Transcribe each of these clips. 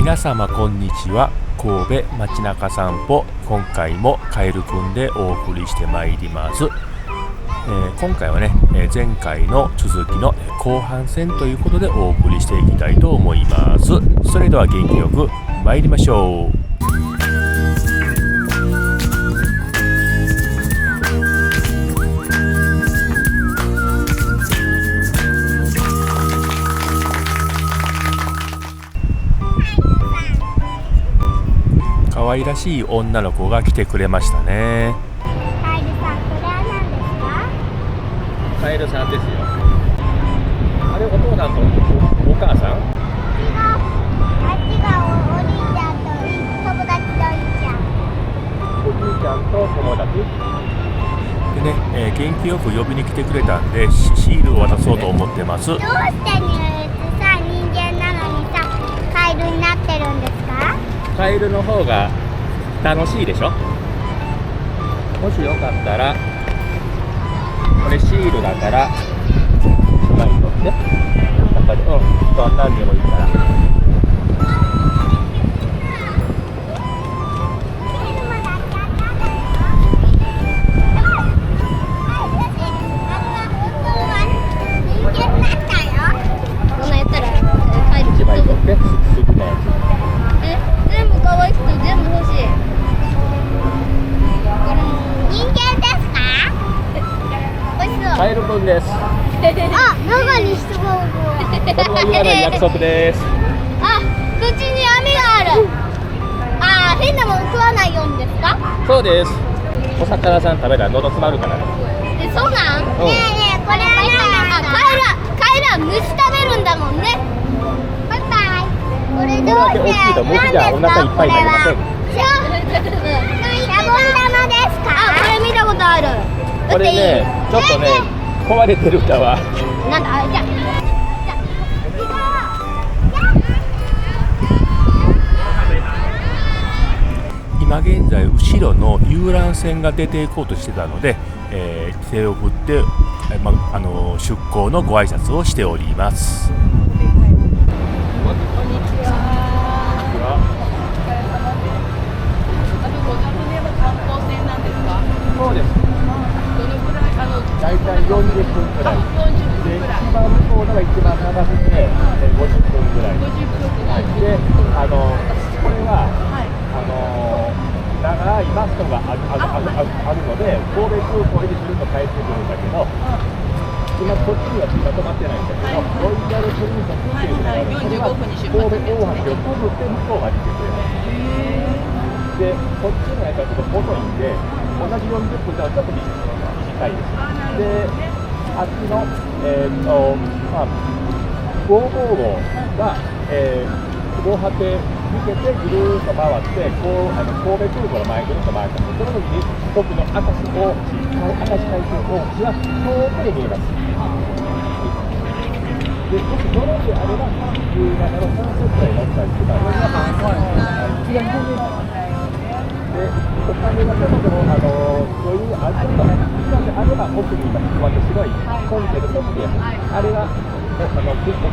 皆様こんにちは。神戸街中散歩、今回もカエルくんでお送りしてまいります。今回はね、前回の続きの後半戦ということでお送りしていきたいと思います。それでは元気よく参りましょう。可愛らしい女の子が来てくれましたね。カエルさん、これは何ですか？カエルさんですよ。あれ、お父さんとお母さん？違う。あっちがお兄ちゃんと友達のお兄ちゃん。お兄ちゃんと友達でね、元気よく呼びに来てくれたんでシールを渡そうと思ってます。どうしてさ、人間なのにさ、カエルになってるんですか？カエルの方が楽しいでしょ。もしよかったらこれシールだから前に乗って中でどんなんでもいいから。一枚取って好きなやつ。全部可愛くて全部欲しい。人間ですか？美味しそう。カエルくんです。あ、中に人がおる。これは言わない約束です。あ、口に網がある。あー、変なもの食わないようにですか？そうです。お魚さん食べたら喉詰まるからね。そうなん？うん。ねえねえ、これは何ですか？カエルは虫食べるんだもんね。バイバイ。これどこれだけうして大きいと虫じゃお腹いっぱいになりません。シャボン玉ですか？あ、これ見たことある。これね、ちょっとね、壊れてるかは。なんだ、じゃあ。今現在後ろの遊覧船が出ていこうとしてたので、手を振って、出港のご挨拶をしております。そうです。大体40分くらい。で、一番向こうのが一番長くて、50分くらい。で、これは、長いマストがあるので、神戸空港にずっと帰ってくるんだけど、今こっちには止まってないんだけど、ロイヤルプリンセスっていうのがあるので、神戸大橋を通って向こうまで行ってくれます。で、こっちのやつはちょっと細いんで、同じ40分ではちょっと短いです。で、あっちの、555が、防波堤抜けてぐるーっと回って、神戸空港の前ぐるっと回ったんで、その時に奥の明石海峡大橋は遠くに見えます。で、もしドローンであれば、夕方の3セットに乗ったりとか、一番全然で、お金がちょっとでも、そういうあると、今であれば奥に今白いコンテルトってやつ、あれがお風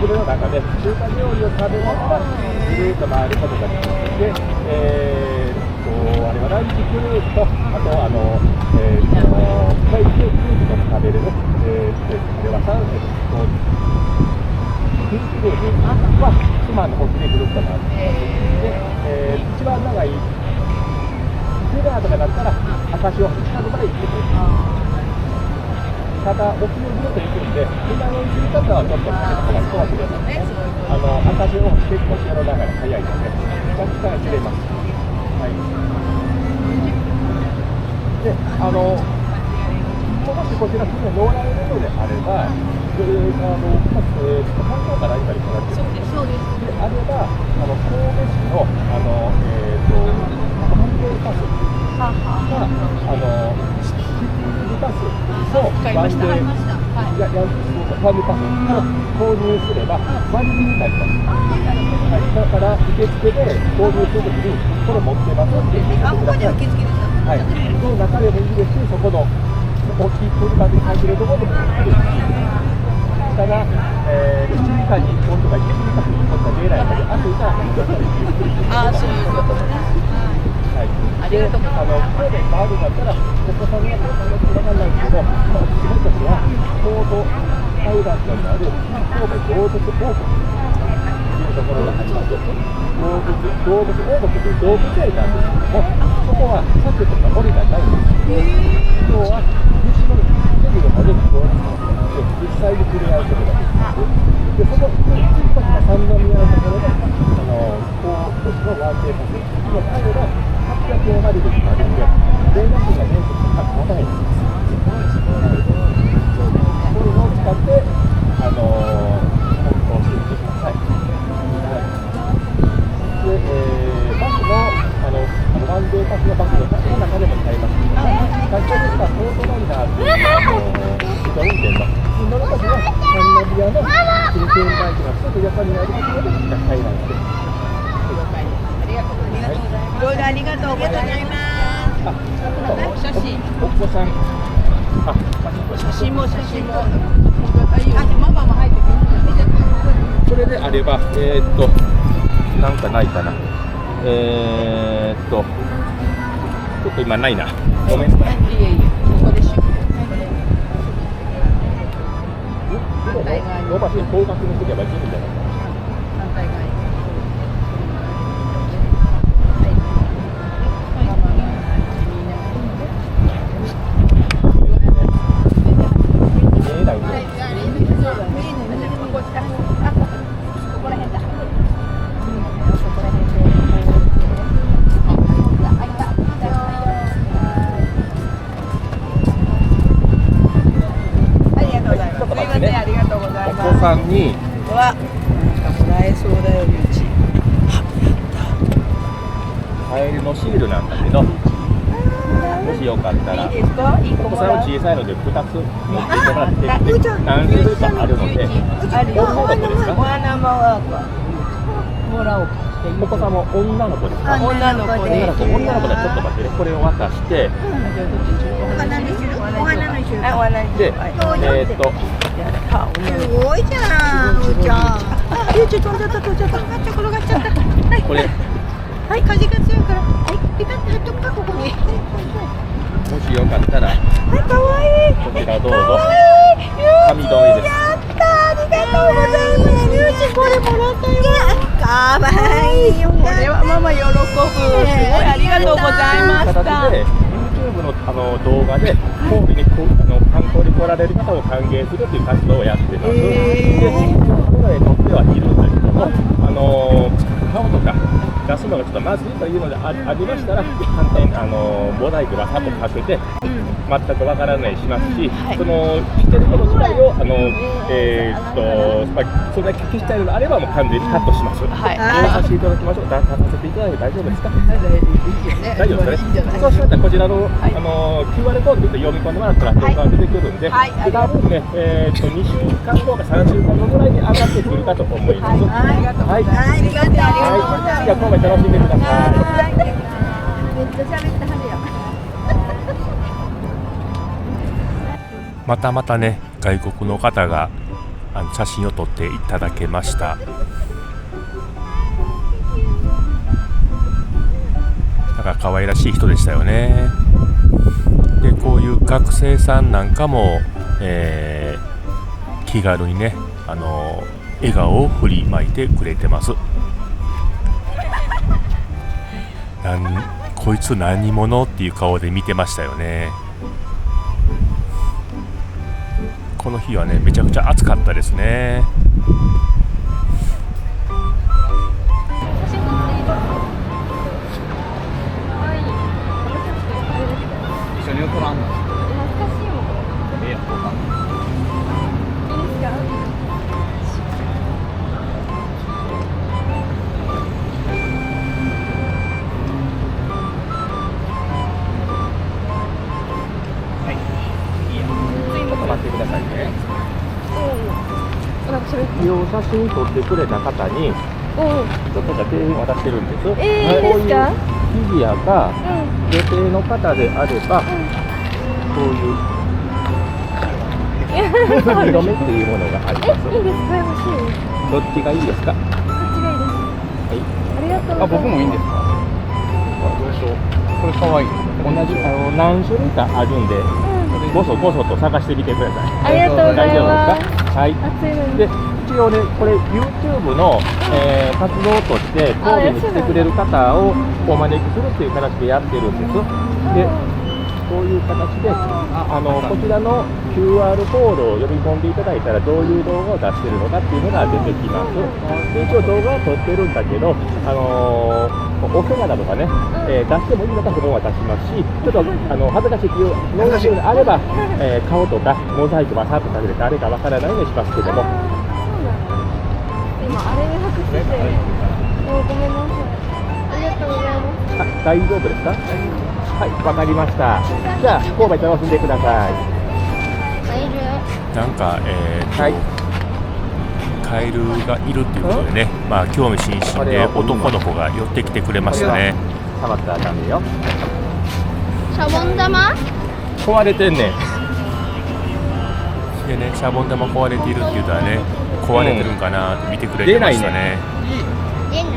呂の中で中華料理を食べながらぐるーっと回ることができます。で、あれはランチクルーズと、あと海水クルーズと食べれる、あれはピンクルーズは島の沖でぐるっと回ってで、一番長いフェラーとかだったら赤潮近くまで行ってくる。ただ沖をずっと行くんで、今の行き方はちょっと避けた方がいいかもしれませんね。赤潮結構潮の流れ速いので若干切れます。はい。で、もしこちら船乗られるのであれば、環境から何かにかかってるんです。であれば、神戸市のパスがパスとワンデーファミパスを購入すれば割引になります。はい、だから受付で購入するときにこれ持ってますって言ってください。はい、その中でもいいですし、そこの大きい空間に入っているところでもいいですしたが、1時間に1本とか1時間に1本しか出ないので、あと1時間に1本しかで、神戸があるんだったら、お子さんにはわからないけど、自分たちはちょうどアイランドにある神戸動物王国というところがあります。動物王国という動物園なんですけども、そこは柵とか檻がないんです。今日は西の海のまで動物園で実際に触れ合うことができます。で、そこに三宮のところで、高都市のワーケーションで、今彼ら800円割引までで、全額が全国でまた減ります。こういうのを使って、本当にしてください。で、バスの、ワンデーパスのバスの中でも使いますけども、先ほど言ったポートライナーという自動運転の乗るときは、三宮の新券売機がすぐ横にあるところでしか買えないので。いろいろありがとうございます。写真。お子さん。写真も。ママも入ってくる。それであれば、なんかないかな。ちょっと今ないな。ごめんなさい。ここでしロバスに高額にすればいいんじゃないか。反対側に。見えないんで。お子さんにわ、もらえそうだよ、リュウチ。カエルのシールなんだけど、もしよかったら、いいですか？一お子さんは個もらう。小さいので2つ持っていってもらって、何種類かあるので、あるよ。女の子ですか？お花ももらおうか。お子さんも女の子ですか？女の子で。女の子でちょっと待ってね、これを渡して、お花にする？お花にする。お花にすで、る。やった。すごいじゃん、うーちゃん。リュウチ飛んじゃった。転がっちゃった。はい。これ、はい、風が強いから。はい、ピタッと貼っとくか、ここに。もしよかったら、はい、かわいい。こちらどうぞ。紙紙留めです。やったー、ありがとうございます。リュウチこれもらったよ。かわいいよ。これはママ喜ぶ。すごいありがとうございまし形た。で YouTube の動画で神戸に観光に来られる方を歓迎するという活動をやってます。で、カメラに撮ってはいるんだけども、顔とか出すのがちょっとまずいというのでありましたら、反対にモザイクわさっとかけて、全くわからないしますし、その着てること自体をそんな聞きしたいのであればもう完全にカットします。はい。させていただきましょう。出させていただいて大丈夫ですか？大丈夫ですね。いいんじゃない。そうしましたらこちらの、QR コードで読み込んでもらったら動画が出てくるんで、はいで多分ね、2週間後か3週間後ぐらいに上がってくるかと思います。ありがとうございます。はい。ありがとうございます。じゃあ今回楽しんでください。めっちゃ喋ったはずや。またね、外国の方が写真を撮っていただけました。なんか可愛らしい人でしたよね。で、こういう学生さんなんかも、気軽にね、笑顔を振りまいてくれてます。こいつ何者っていう顔で見てましたよね。この日はね、めちゃくちゃ暑かったですね。一緒に撮らんの？懐かしいもん。ええやん、こうか。いいですか？ちょっと待ってくださいね。いい写真撮ってくれた方にちょっとだけ渡してるんです。こういうフィギュアが女性の方であれば、こういう色目っていうものがあります。いいですか？欲しいです。どっちがいいですか？こっちがいいです。はい。ありがとうございます。僕もいいんですか？どうしよう。これかわいい。同じ何種類かあるんで、ごそごそと探してみてください。ありがとうございます。大丈夫ですか？はい。暑いのに。で一応ね、これ YouTube の、活動として神戸に来てくれる方をお招きするっていう形でやってるんです。で、こういう形でこちらの QR コードを読み込んでいただいたらどういう動画を出してるのかっていうのが出てきます。で一応動画は撮ってるんだけど、お姿とかね、出してもいいのかそのまま出しますし、ちょっと恥ずかしいっていうのがあれば、顔とかモザイクバサッとかけて誰かわからないようにしますけども。今あれに拍手して、ごめんなさい。ありがとうございます。大丈夫ですか？はい、わかりました。じゃあ神戸楽しんでください。なんか、カエルがいるっていうことでね、まあ興味津々で男の子が寄ってきてくれましたね。触ったらダメよ。シャボン玉？壊れてんねん。でね、シャボン玉壊れているって言うたらね、壊れてるんかなって見てくれてましたね。出ない。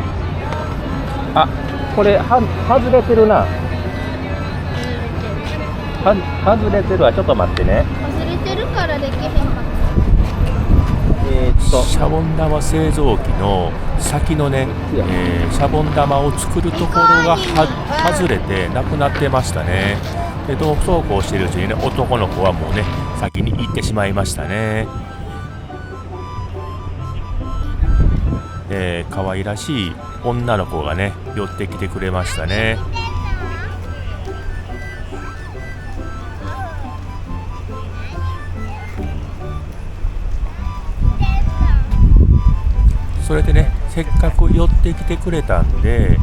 あ、これ外れてるな。外れてるわ。ちょっと待ってね。外れてるからできへんかった。シャボン玉製造機の先のね、シャボン玉を作るところが外れてなくなってましたね。でそうこうしているうちにね、男の子はもうね先に行ってしまいましたね。可愛らしい女の子がね寄ってきてくれましたね。それでね、せっかく寄ってきてくれたんで、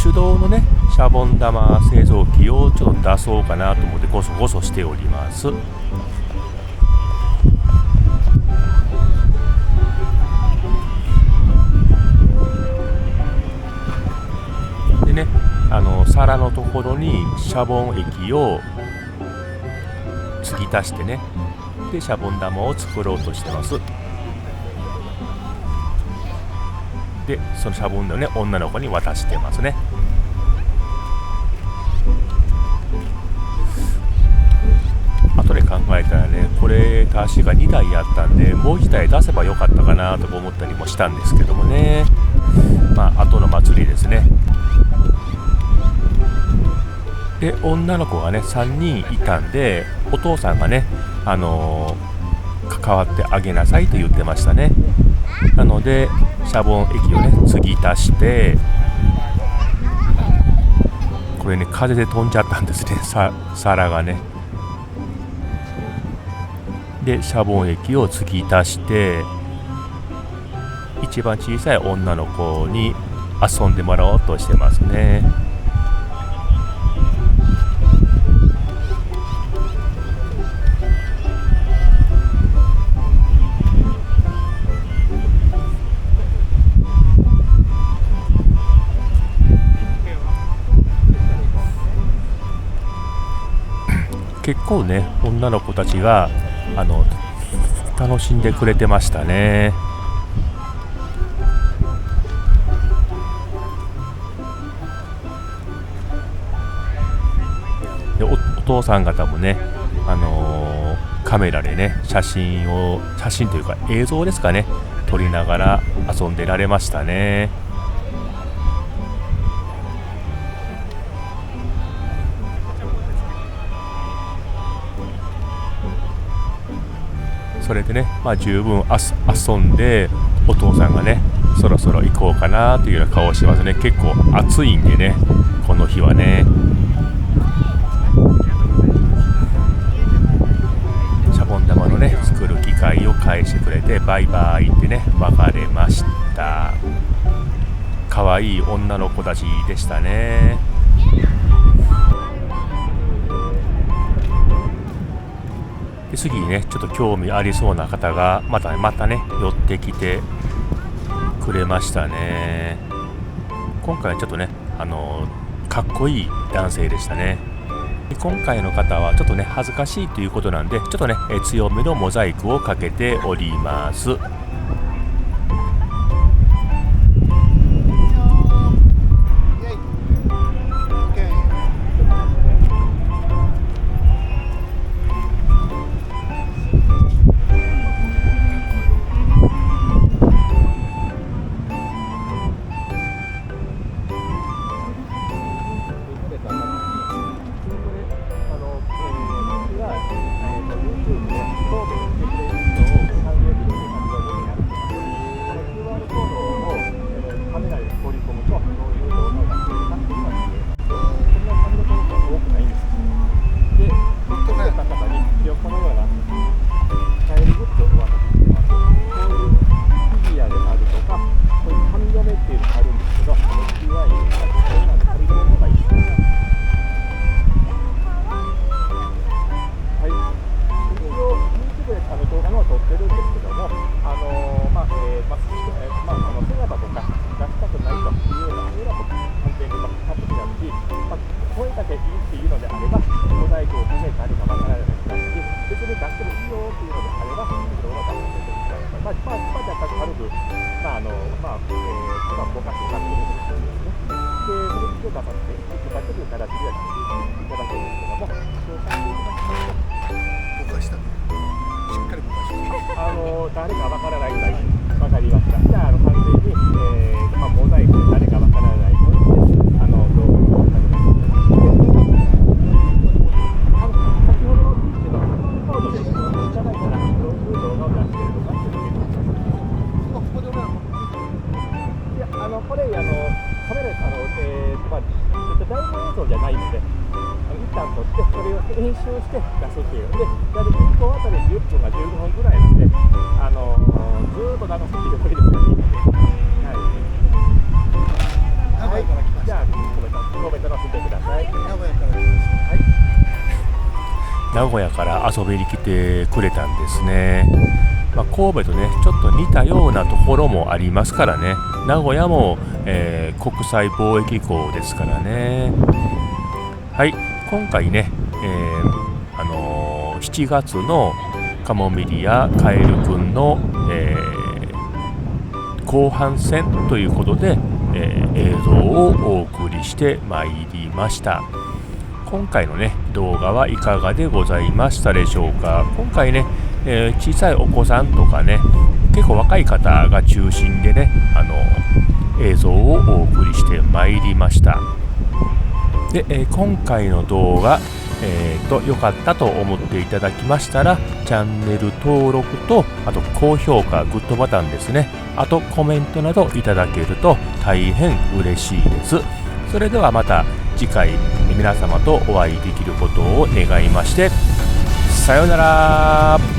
手動のねシャボン玉製造機をちょっと出そうかなと思ってゴソゴソしております。でね、皿のところにシャボン液を継ぎ足してね、でシャボン玉を作ろうとしてます。でそのシャボンをね女の子に渡してますね。後で考えたらね、これ確か2台やったんで、もう1台出せばよかったかなとか思ったりもしたんですけどもね。まあ後の祭りですね。で女の子がね3人いたんで、お父さんがね関わってあげなさいと言ってましたね。なのでシャボン液をね継ぎ足して、これね風で飛んじゃったんですね、皿がね。でシャボン液を継ぎ足して、一番小さい女の子に遊んでもらおうとしてますね。結構ね女の子たちが楽しんでくれてましたね。で お父さん方もね、カメラでね写真というか映像ですかね、撮りながら遊んでられましたね。それでね、まあ、十分遊んで、お父さんがねそろそろ行こうかなというような顔をしてますね。結構暑いんでね、この日はね。シャボン玉のね作る機械を返してくれて、バイバイってね別れました。可愛い女の子たちでしたね。で次にねちょっと興味ありそうな方がまたね寄ってきてくれましたね。今回はちょっとねかっこいい男性でしたね。で今回の方はちょっとね恥ずかしいということなんで、ちょっとね強めのモザイクをかけております。いうのであれば、モザイクをかけ誰かわからないし、別に出してもいいよっていうのであれば、動画出してください。若干軽く、ぼかしてもらってるんですね。で、それを出させていただくという形でやっていただくんですけども、そうさせていただきますと、ぼかしたね。しっかりぼかした。誰かわからないぐらいわかりました。じゃあ、完全に、モザイクで誰かわからないので、動画を始めていただきます。先ほどのビーチのコードでいただいたら、どういう動画を出しているのかっていうのを見てください。ここで俺はいや、これ、カメラ、大映像じゃないので、一旦撮って、それを編集して出すっていう。で、だいたい1本あたり10分か15分ぐらいなんで、ずーっと流すっていうわけでもないので、名古屋から来ました。じゃあ、神戸楽しんでください。名古屋から来ました。名古屋から遊びに来てくれたんですね。神戸とねちょっと似たようなところもありますからね。名古屋も、国際貿易港ですからね。はい、今回ね、7月のカモミリやカエルくんの、後半戦ということで、映像をお送りしてまいりました。今回のね動画はいかがでございましたでしょうか。今回ね、小さいお子さんとかね結構若い方が中心でね映像をお送りしてまいりました。で、今回の動画良かったと思っていただきましたらチャンネル登録とあと高評価グッドボタンですね、あとコメントなどいただけると大変嬉しいです。それではまた次回皆様とお会いできることを願いましてさようなら。